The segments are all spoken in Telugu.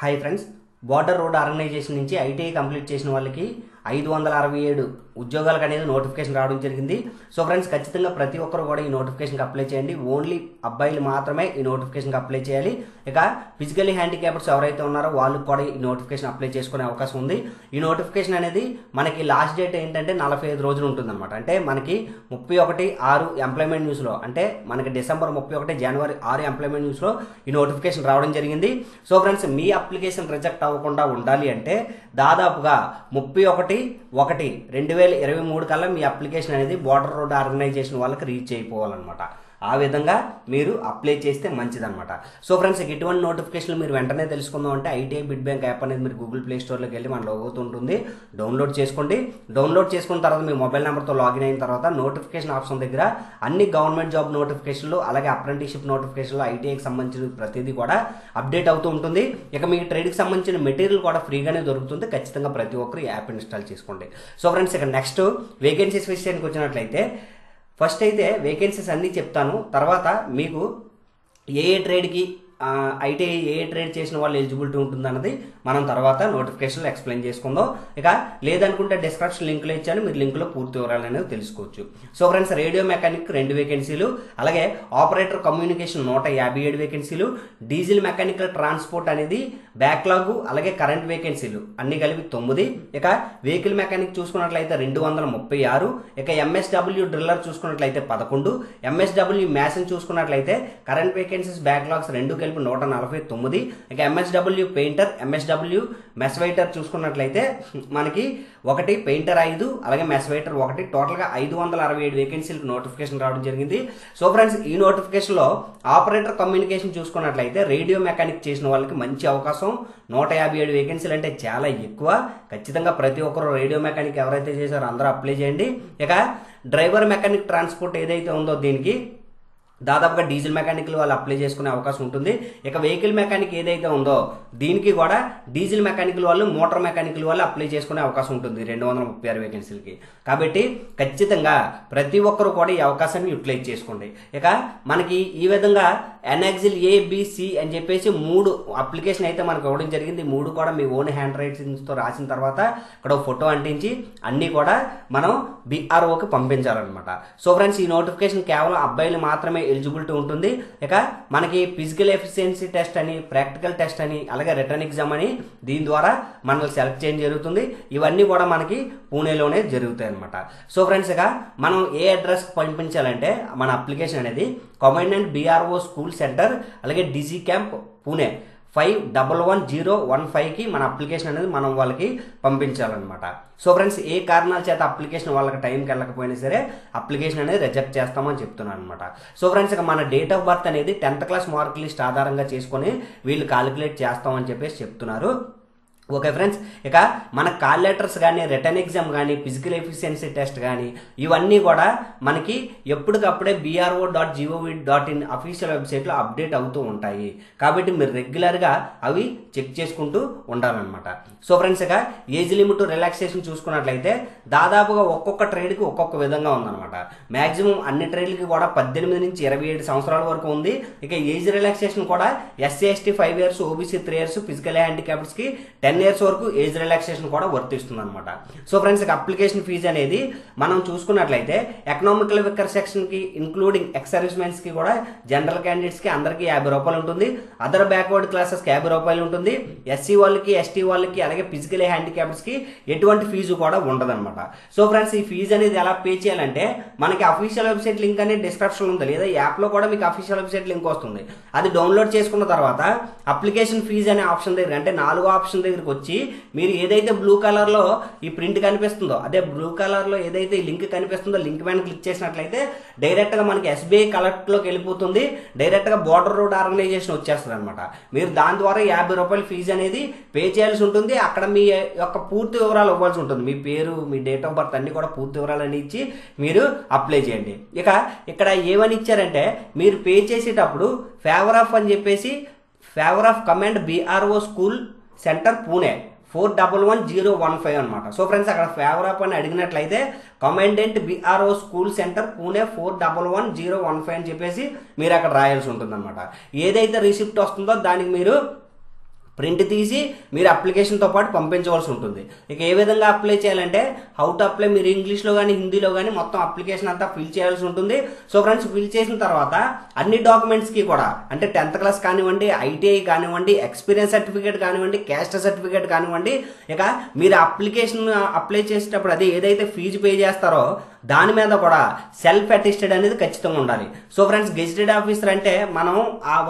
Hi friends, border road organisation నుంచి ఐటీఐ కంప్లీట్ చేసిన వాళ్ళకి 567 ఉద్యోగాలకు అనేది నోటిఫికేషన్ రావడం జరిగింది. సో ఫ్రెండ్స్, ఖచ్చితంగా ప్రతి ఒక్కరు కూడా ఈ నోటిఫికేషన్కి అప్లై చేయండి. ఓన్లీ అబ్బాయిలు మాత్రమే ఈ నోటిఫికేషన్కి అప్లై చేయాలి. ఇక ఫిజికల్లీ హ్యాండిక్యాప్డ్స్ ఎవరైతే ఉన్నారో వాళ్ళకి కూడా ఈ నోటిఫికేషన్ అప్లై చేసుకునే అవకాశం ఉంది. ఈ నోటిఫికేషన్ అనేది మనకి లాస్ట్ డేట్ ఏంటంటే 45 రోజులు ఉంటుందన్నమాట. అంటే మనకి 31/6 ఎంప్లాయ్మెంట్ న్యూస్లో, అంటే మనకి డిసెంబర్ 31 జనవరి 6 ఎంప్లాయ్మెంట్ న్యూస్లో ఈ నోటిఫికేషన్ రావడం జరిగింది. సో ఫ్రెండ్స్, మీ అప్లికేషన్ రిజెక్ట్ అవ్వకుండా ఉండాలి అంటే దాదాపుగా 31/1/2023 కల్లా మీ అప్లికేషన్ అనేది బార్డర్ రోడ్ ఆర్గనైజేషన్ వాళ్ళకి రీచ్ అయిపోవాలన్నమాట. ఆ విధంగా మీరు అప్లై చేస్తే మంచిదన్నమాట. సో ఫ్రెండ్స్, ఇటువంటి నోటిఫికేషన్లు మీరు వెంటనే తెలుసుకుందాం అంటే ఐటీఐ బిడ్ బ్యాంక్ యాప్ అనేది మీరు గూగుల్ ప్లే స్టోర్లోకి వెళ్ళి మన లోగోతో ఉంటుంది, డౌన్లోడ్ చేసుకోండి. డౌన్లోడ్ చేసుకున్న తర్వాత మీ మొబైల్ నెంబర్తో లాగిన్ అయిన తర్వాత నోటిఫికేషన్ ఆప్షన్ దగ్గర అన్ని గవర్నమెంట్ జాబ్ నోటిఫికేషన్లు అలాగే అప్రెంటిస్షిప్ నోటిఫికేషన్లు ఐటీఐకి సంబంధించిన ప్రతిదీ కూడా అప్డేట్ అవుతూ ఉంటుంది. ఇక మీకు ట్రేడ్కి సంబంధించిన మెటీరియల్ కూడా ఫ్రీగానే దొరుకుతుంది. ఖచ్చితంగా ప్రతి ఒక్కరు యాప్ ఇన్స్టాల్ చేసుకోండి. సో ఫ్రెండ్స్, ఇక నెక్స్ట్ వేకెన్సీస్ విషయానికి వచ్చినట్లయితే ఫస్ట్ అయితే వేకెన్సీస్ అన్నీ చెప్తాను. తర్వాత మీకు ఏ ట్రేడ్కి ఐటీఐ ఏ ట్రేడ్ చేసిన వాళ్ళు ఎలిజిబిలిటీ ఉంటుంది అన్నది మనం తర్వాత నోటిఫికేషన్లో ఎక్స్ప్లెయిన్ చేసుకుందాం. ఇక లేదనుకుంటే డిస్క్రిప్షన్ లింక్లో ఇచ్చాను, మీరు లింక్లో పూర్తి వివరాలు అనేది తెలుసుకోవచ్చు. సో ఫ్రెండ్స్, రేడియో మెకానిక్ 2 వేకెన్సీలు, అలాగే ఆపరేటర్ కమ్యూనికేషన్ 157 వేకెన్సీలు, డీజిల్ మెకానికల్ ట్రాన్స్పోర్ట్ అనేది బ్యాక్లాగ్ అలాగే కరెంట్ వేకెన్సీలు అన్ని కలిపి 9. ఇక వెహికల్ మెకానిక్ చూసుకున్నట్లయితే 236. ఇక ఎంఎస్డబ్ల్యూ డ్రిల్లర్ చూసుకున్నట్లయితే 11. ఎంఎస్డబ్ల్యూ మ్యాసన్ చూసుకున్నట్లయితే కరెంట్ వేకెన్సీస్ బ్యాక్లాగ్స్ 2 కలిపి 149. ఇక MSW painter, MSW mess waiter చూసుకున్నట్లయితే మనకి 1 పెయింటర్ 5 అలాగే మెస్ వెయిటర్ 1, టోటల్గా 567 వేకెన్సీలకు నోటిఫికేషన్ రావడం జరిగింది. సో ఫ్రెండ్స్, ఈ నోటిఫికేషన్లో ఆపరేటర్ కమ్యూనికేషన్ చూసుకున్నట్లయితే రేడియో మెకానిక్ చేసిన వాళ్ళకి మంచి అవకాశం. 157 వేకెన్సీలు అంటే చాలా ఎక్కువ. ఖచ్చితంగా ప్రతి ఒక్కరు రేడియో మెకానిక్ ఎవరైతే చేశారో అందరూ అప్లై చేయండి. ఇక డ్రైవర్ మెకానిక్ ట్రాన్స్పోర్ట్ ఏదైతే ఉందో దీనికి దాదాపుగా డీజిల్ మెకానికల్ వాళ్ళు అప్లై చేసుకునే అవకాశం ఉంటుంది. ఇక వెహికల్ మెకానిక్ ఏదైతే ఉందో దీనికి కూడా డీజిల్ మెకానికల్ వాళ్ళు మోటార్ మెకానికల్ వాళ్ళు అప్లై చేసుకునే అవకాశం ఉంటుంది 236 వేకెన్సీలకి. కాబట్టి ఖచ్చితంగా ప్రతి ఒక్కరు కూడా ఈ అవకాశాన్ని యూటిలైజ్ చేసుకోండి. ఇక మనకి ఈ విధంగా ఎన్ఎక్జిల్ ఏబిసి అని చెప్పేసి 3 అప్లికేషన్ అయితే మనకు ఇవ్వడం జరిగింది. 3 కూడా మీ ఓన్ హ్యాండ్ రైటింగ్స్తో రాసిన తర్వాత ఇక్కడ ఫోటో అంటించి అన్నీ కూడా మనం బిఆర్ఓకి పంపించాలన్నమాట. సో ఫ్రెండ్స్, ఈ నోటిఫికేషన్ కేవలం అబ్బాయిలు మాత్రమే ఎలిజిబిలిటీ ఉంటుంది. ఇక మనకి ఫిజికల్ ఎఫిషియన్సీ టెస్ట్ అని, ప్రాక్టికల్ టెస్ట్ అని, అలాగే రిటర్న్ ఎగ్జామ్ అని దీని ద్వారా మనల్ని సెలెక్ట్ చేయడం జరుగుతుంది. ఇవన్నీ కూడా మనకి పూణేలోనే జరుగుతాయి అనమాట. సో ఫ్రెండ్స్, ఇక మనం ఏ అడ్రస్కి పంపించాలంటే మన అప్లికేషన్ అనేది కమాండెంట్ బిఆర్ఓ స్కూల్ సెంటర్ అలాగే డిజీ క్యాంప్ పూణే 511015కి మన అప్లికేషన్ అనేది మనం వాళ్ళకి పంపించాలన్నమాట. సో ఫ్రెండ్స్, ఏ కారణాల చేత అప్లికేషన్ వాళ్ళకి టైంకి వెళ్ళకపోయినా సరే అప్లికేషన్ అనేది రిజెక్ట్ చేస్తామని చెప్తున్నాను అనమాట. సో ఫ్రెండ్స్, ఇక మన డేట్ ఆఫ్ బర్త్ అనేది 10th క్లాస్ మార్క్ లిస్ట్ ఆధారంగా చేసుకొని వీళ్ళు క్యాలిక్యులేట్ చేస్తామని చెప్పేసి చెప్తున్నారు. ఓకే ఫ్రెండ్స్, ఇక మన కాల్ లెటర్స్ కానీ, రిటర్న్ ఎగ్జామ్ కానీ, ఫిజికల్ ఎఫిషియన్సీ టెస్ట్ కానీ ఇవన్నీ కూడా మనకి ఎప్పటికప్పుడే BRO.gov.in అఫీషియల్ వెబ్సైట్లో అప్డేట్ అవుతూ ఉంటాయి. కాబట్టి మీరు రెగ్యులర్గా అవి చెక్ చేసుకుంటూ ఉండాలన్నమాట. సో ఫ్రెండ్స్, ఇక ఏజ్ లిమిట్ రిలాక్సేషన్ చూసుకున్నట్లయితే దాదాపుగా ఒక్కొక్క ట్రేడ్కి ఒక్కొక్క విధంగా ఉందన్నమాట. మ్యాక్సిమం అన్ని ట్రేడ్లకి కూడా 18 నుంచి 27 సంవత్సరాల వరకు ఉంది. ఇక ఏజ్ రిలాక్సేషన్ కూడా SC ST 5 years, OBC 3 years, physical హ్యాండిక్యాప్డ్స్కి 10 years వరకు ఏజ్ రిలాక్సేషన్ కూడా వర్తిస్తుంది అనమాట. సో ఫ్రెండ్స్, అప్లికేషన్ ఫీజు అనేది మనం చూసుకున్నట్లయితే ఎకనామికల్ విక్కర్ సెక్షన్కి ఇంక్లూడింగ్ ఎక్స్ సర్వీస్ మెన్స్కి కూడా జనరల్ క్యాండిడేట్స్కి అందరికీ 50 రూపాయలు ఉంటుంది. అదర్ బ్యాక్వర్డ్ క్లాసెస్కి 50 రూపాయలు ఉంటుంది. SC వాళ్ళకి, ST వాళ్ళకి అలాగే ఫిజికల్ హ్యాండిక్యాప్డ్స్కి ఎటువంటి ఫీజు కూడా ఉండదన్నమాట. సో ఫ్రెండ్స్, ఈ ఫీజు అనేది ఎలా పే చేయాలంటే మనకి అఫీషియల్ వెబ్సైట్ లింక్ అనేది డిస్క్రిప్షన్ ఉంది, లేదా యాప్లో కూడా మీకు అఫీషియల్ వెబ్సైట్ లింక్ వస్తుంది. అది డౌన్లోడ్ చేసుకున్న తర్వాత అప్లికేషన్ ఫీజు అనే ఆప్షన్ దగ్గర, అంటే 4వ ఆప్షన్ దగ్గరికి వచ్చి మీరు ఏదైతే బ్లూ కలర్లో ఈ ప్రింట్ కనిపిస్తుందో అదే బ్లూ కలర్లో ఏదైతే ఈ లింక్ కనిపిస్తుందో లింక్ మీద క్లిక్ చేసినట్లయితే డైరెక్ట్గా మనకి SBI కలెక్ట్లోకి వెళ్ళిపోతుంది. డైరెక్ట్గా బార్డర్ రోడ్ ఆర్గనైజేషన్ వచ్చేస్తుంది అనమాట. మీరు దాని ద్వారా 50 రూపాయల ఫీజు అనేది పే చేయాల్సి ఉంటుంది. అక్కడ మీ యొక్క పూర్తి వివరాలు ఇవ్వాల్సి ఉంటుంది. మీ పేరు, మీ డేట్ ఆఫ్ బర్త్ అన్ని కూడా పూర్తి వివరాలు అని ఇచ్చి మీరు అప్లై చేయండి. ఇక ఇక్కడ ఏమని ఇచ్చారంటే మీరు పే చేసేటప్పుడు ఫేవర్ ఆఫ్ అని చెప్పేసి favour of command BRO school centre Pune 411015 అనమాట. సో ఫ్రెండ్స్, అక్కడ ఫేవర్ అప్ అని అడిగినట్లయితే commandant BRO school centre Pune 411015 అని చెప్పేసి మీరు అక్కడ రాయాల్సి ఉంటుంది అనమాట. ఏదైతే రిసిప్ట్ వస్తుందో దానికి మీరు ప్రింట్ తీసి మీరు అప్లికేషన్తో పాటు పంపించవలసి ఉంటుంది. ఇక ఏ విధంగా అప్లై చేయాలంటే హౌ టు అప్లై మీరు ఇంగ్లీష్లో కానీ హిందీలో కానీ మొత్తం అప్లికేషన్ అంతా ఫిల్ చేయాల్సి ఉంటుంది. సో ఫ్రెండ్స్, ఫిల్ చేసిన తర్వాత అన్ని డాక్యుమెంట్స్కి కూడా అంటే 10th క్లాస్ కానివ్వండి, ఐటీఐ కానివ్వండి, ఎక్స్పీరియన్స్ సర్టిఫికేట్ కానివ్వండి, క్యాస్ట్ సర్టిఫికేట్ కానివ్వండి, ఇక మీరు అప్లికేషన్ అప్లై చేసేటప్పుడు అది ఏదైతే ఫీజు పే చేస్తారో దాని మీద కూడా సెల్ఫ్ అటెస్టెడ్ అనేది ఖచ్చితంగా ఉండాలి. సో ఫ్రెండ్స్, గెజిటెడ్ ఆఫీసర్ అంటే మనం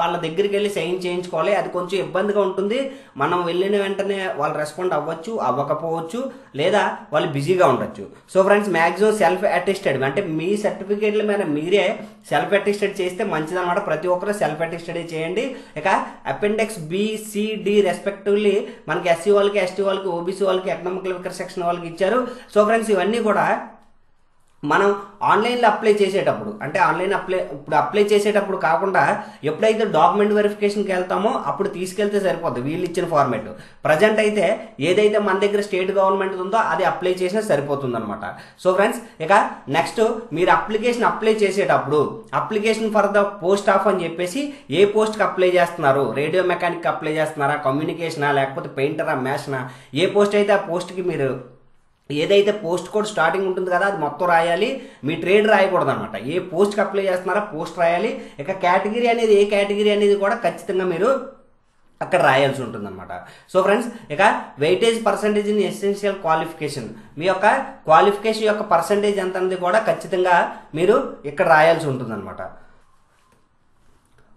వాళ్ళ దగ్గరికి వెళ్ళి సైన్ చేయించుకోవాలి. అది కొంచెం ఇబ్బందిగా ఉంటుంది. మనం వెళ్ళిన వెంటనే వాళ్ళు రెస్పాండ్ అవ్వచ్చు, అవ్వకపోవచ్చు, లేదా వాళ్ళు బిజీగా ఉండొచ్చు. So friends, maximum self attested అంటే మీ సర్టిఫికేట్ల మీద మీరే సెల్ఫ్ అటెస్టెడ్ చేస్తే మంచిదన్నమాట. ప్రతి ఒక్కరు సెల్ఫ్ అటెస్టెడ్ చేయండి. ఇక appendix B, C, D respectively మనకి ఎస్సీ వాళ్ళకి, ఎస్టీ వాళ్ళకి, ఓబీసీ వాళ్ళకి, ఎకనామికల్ వీకర్ సెక్షన్ వాళ్ళకి ఇచ్చారు. సో ఫ్రెండ్స్, ఇవన్నీ కూడా మనం ఆన్లైన్లో అప్లై చేసేటప్పుడు అంటే ఇప్పుడు అప్లై చేసేటప్పుడు కాకుండా ఎప్పుడైతే డాక్యుమెంట్ వెరిఫికేషన్కి వెళ్తామో అప్పుడు తీసుకెళ్తే సరిపోద్ది వీళ్ళు ఇచ్చిన ఫార్మేట్. ప్రజెంట్ అయితే ఏదైతే మన దగ్గర స్టేట్ గవర్నమెంట్ ఉందో అది అప్లై చేసినా సరిపోతుంది అనమాట. సో ఫ్రెండ్స్, ఇక నెక్స్ట్ మీరు అప్లికేషన్ అప్లై చేసేటప్పుడు application for the post of అని చెప్పేసి ఏ పోస్ట్కి అప్లై చేస్తున్నారు, రేడియో మెకానిక్ అప్లై చేస్తున్నారా, కమ్యూనికేషనా, లేకపోతే పెయింటరా, మ్యాషనా, ఏ పోస్ట్ అయితే ఆ పోస్ట్కి మీరు ఏదైతే పోస్ట్ కోడ్ స్టార్టింగ్ ఉంటుంది కదా అది మొత్తం రాయాలి. మీ ట్రేడ్ రాయకూడదు అనమాట. ఏ పోస్ట్కి అప్లై చేస్తున్నారో పోస్ట్ రాయాలి. ఇక కేటగిరీ అనేది ఏ కేటగిరీ అనేది కూడా ఖచ్చితంగా మీరు అక్కడ రాయాల్సి ఉంటుంది అనమాట. సో ఫ్రెండ్స్, ఇక weightage percentage in essential qualification మీ యొక్క క్వాలిఫికేషన్ యొక్క పర్సంటేజ్ ఎంత అనేది కూడా ఖచ్చితంగా మీరు ఇక్కడ రాయాల్సి ఉంటుంది అనమాట.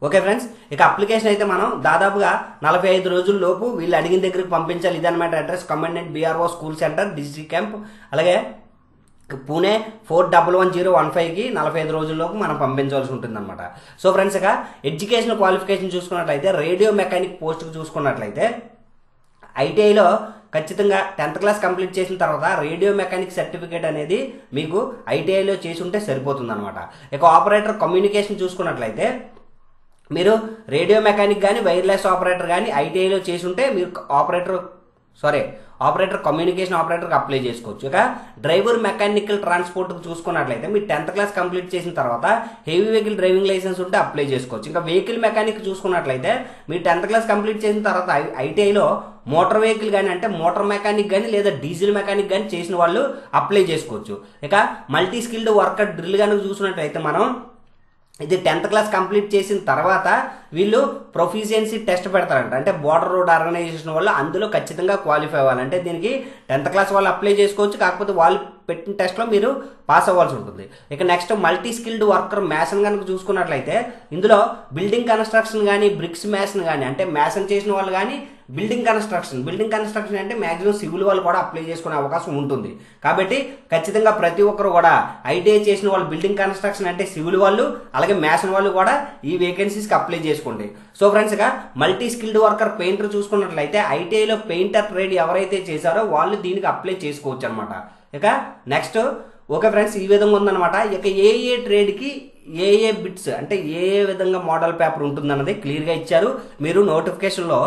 ఓకే ఫ్రెండ్స్, ఇక అప్లికేషన్ అయితే మనం దాదాపుగా 45 రోజుల లోపు వీళ్ళు అడిగిన దగ్గరికి పంపించాలి. ఇదన్నమాట address commandant BRO school centre district camp, అలాగే పూణే 411015కి 45 రోజుల్లోపు మనం పంపించాల్సి ఉంటుంది అనమాట. సో ఫ్రెండ్స్, ఇక ఎడ్యుకేషన్ క్వాలిఫికేషన్ చూసుకున్నట్లయితే రేడియో మెకానిక్ పోస్ట్కి చూసుకున్నట్లయితే ఐటీఐలో ఖచ్చితంగా 10th క్లాస్ కంప్లీట్ చేసిన తర్వాత రేడియో మెకానిక్ సర్టిఫికేట్ అనేది మీకు ఐటీఐలో చేసి ఉంటే సరిపోతుంది అనమాట. ఇక ఆపరేటర్ కమ్యూనికేషన్ చూసుకున్నట్లయితే మీరు రేడియో మెకానిక్ కానీ వైర్లెస్ ఆపరేటర్ కానీ ఐటీఐలో చేసి ఉంటే మీరు ఆపరేటర్ కమ్యూనికేషన్ ఆపరేటర్కి అప్లై చేసుకోవచ్చు. ఇక డ్రైవర్ మెకానికల్ ట్రాన్స్పోర్ట్కి చూసుకున్నట్లయితే మీరు 10th క్లాస్ కంప్లీట్ చేసిన తర్వాత హెవీ వెహికల్ డ్రైవింగ్ లైసెన్స్ ఉంటే అప్లై చేసుకోవచ్చు. ఇంకా వెహికల్ మెకానిక్ చూసుకున్నట్లయితే మీరు 10th క్లాస్ కంప్లీట్ చేసిన తర్వాత ఐటీఐలో మోటార్ వెహికల్ కానీ అంటే మోటార్ మెకానిక్ కానీ లేదా డీజిల్ మెకానిక్ కానీ చేసిన వాళ్ళు అప్లై చేసుకోవచ్చు. ఇక మల్టీ స్కిల్డ్ వర్కర్ డ్రిల్ కానీ చూసుకున్నట్లయితే మనం ఇది 10th క్లాస్ కంప్లీట్ చేసిన తర్వాత వీళ్ళు ప్రొఫిషియన్సీ టెస్ట్ పెడతారంట. అంటే బోర్డర్ రోడ్ ఆర్గనైజేషన్ వాళ్ళు అందులో ఖచ్చితంగా క్వాలిఫై అవ్వాలంటే దీనికి 10th క్లాస్ వాళ్ళు అప్లై చేసుకోవచ్చు. కాకపోతే వాళ్ళు పెట్టిన టెస్ట్లో మీరు పాస్ అవ్వాల్సి ఉంటుంది. ఇక next multi skilled worker Mason కనుక చూసుకున్నట్లయితే ఇందులో బిల్డింగ్ కన్స్ట్రక్షన్ కానీ బ్రిక్స్ మ్యాసన్ కానీ అంటే మ్యాసన్ చేసిన వాళ్ళు కానీ బిల్డింగ్ కన్స్ట్రక్షన్ అంటే మ్యాక్సిమం సివిల్ వాళ్ళు కూడా అప్లై చేసుకునే అవకాశం ఉంటుంది. కాబట్టి ఖచ్చితంగా ప్రతి ఒక్కరు కూడా ఐటీఐ చేసిన వాళ్ళు బిల్డింగ్ కన్స్ట్రక్షన్ అంటే సివిల్ వాళ్ళు అలాగే మ్యాసన్ వాళ్ళు కూడా ఈ వేకెన్సీస్కి అప్లై చేసుకోండి. సో ఫ్రెండ్స్, ఇక మల్టీ స్కిల్డ్ వర్కర్ పెయింటర్ చూసుకున్నట్లయితే ఐటీఐలో పెయింటర్ ట్రేడ్ ఎవరైతే చేశారో వాళ్ళు దీనికి అప్లై చేసుకోవచ్చు అనమాట. ఇక నెక్స్ట్ ఓకే ఫ్రెండ్స్, ఈ విధంగా ఉందన్నమాట. ఇక ఏ ట్రేడ్కి ఏ బిట్స్ అంటే ఏ విధంగా మోడల్ పేపర్ ఉంటుందన్నది క్లియర్గా ఇచ్చారు. మీరు నోటిఫికేషన్లో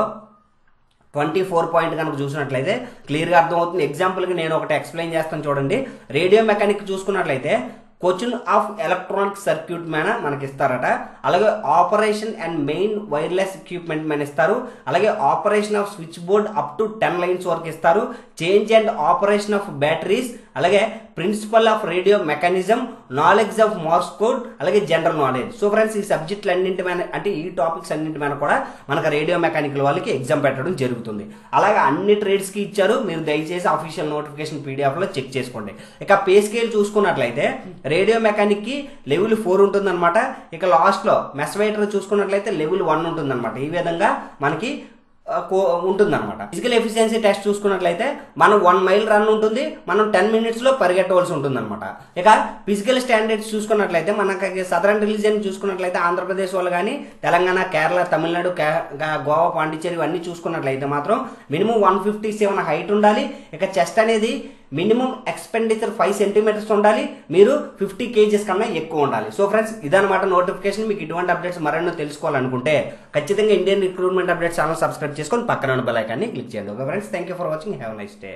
24 పాయింట్ కనుక చూసినట్లయితే క్లియర్గా అర్థమవుతుంది. ఎగ్జాంపుల్కి నేను ఒకటి ఎక్స్ప్లెయిన్ చేస్తాను చూడండి. రేడియో మెకానిక్ చూసుకున్నట్లయితే క్వశ్చన్ ఆఫ్ ఎలక్ట్రానిక్ సర్క్యూట్ మీద మనకి ఇస్తారట. అలాగే operation and main wireless equipment మీద ఇస్తారు. అలాగే operation of switch board up to 10 lines వరకు ఇస్తారు. Change and operation of batteries, అలాగే principle of radio mechanism, knowledge of Morse code, అలాగే జనరల్ నాలెడ్జ్. సో ఫ్రెండ్స్, ఈ సబ్జెక్టులు అన్నింటి మీద అంటే ఈ టాపిక్స్ అన్నింటి మీద కూడా మనకు రేడియో మెకానికల్ వాళ్ళకి ఎగ్జామ్ పెట్టడం జరుగుతుంది. అలాగే అన్ని ట్రేడ్స్కి ఇచ్చారు. మీరు దయచేసి అఫీషియల్ నోటిఫికేషన్ పీడిఎఫ్లో చెక్ చేసుకోండి. ఇక పే స్కేల్ చూసుకున్నట్లయితే రేడియో మెకానిక్ కి లెవెల్ 4 ఉంటుంది అనమాట. ఇక లాస్ట్ లో మెస్ వెయిటర్ చూసుకున్నట్లయితే లెవెల్ 1 ఉంటుంది అనమాట. ఈ విధంగా మనకి ఉంటుందన్నమాట. ఫిజికల్ ఎఫిషియన్సీ టెస్ట్ చూసుకున్నట్లయితే మనం 1 మైల్ రన్ ఉంటుంది, మనం 10 minutes లో పరిగెట్టవలసి ఉంటుంది అనమాట. ఇక ఫిజికల్ స్టాండర్డ్స్ చూసుకున్నట్లయితే మనకి సదరన్ రిలీజియన్ చూసుకున్నట్లయితే ఆంధ్రప్రదేశ్ వాళ్ళు కానీ తెలంగాణ, కేరళ, తమిళనాడు, గోవా, పాండిచ్చేరి ఇవన్నీ చూసుకున్నట్లయితే మాత్రం మినిమం 157 హైట్ ఉండాలి. ఇక చెస్ట్ అనేది మినిమం ఎక్స్పెండిచర్ 5 సెంటీమీటర్స్ ఉండాలి. మీరు 50 kgs కన్నా ఎక్కువ ఉండాలి. సో ఫ్రెండ్స్, ఇదన్నమాట నోటిఫికేషన్. మీకు ఇటువంటి అప్డేట్స్ మరెన్నో తెలుసుకోవాలనుకుంటే ఖచ్చితంగా Indian recruitment updates channel subscribe చేసుకొని పక్కన ఉన్న బెల్ ఐకాన్ని క్లిక్ చేయండి. Okay friends, thank you for watching. Have a nice day.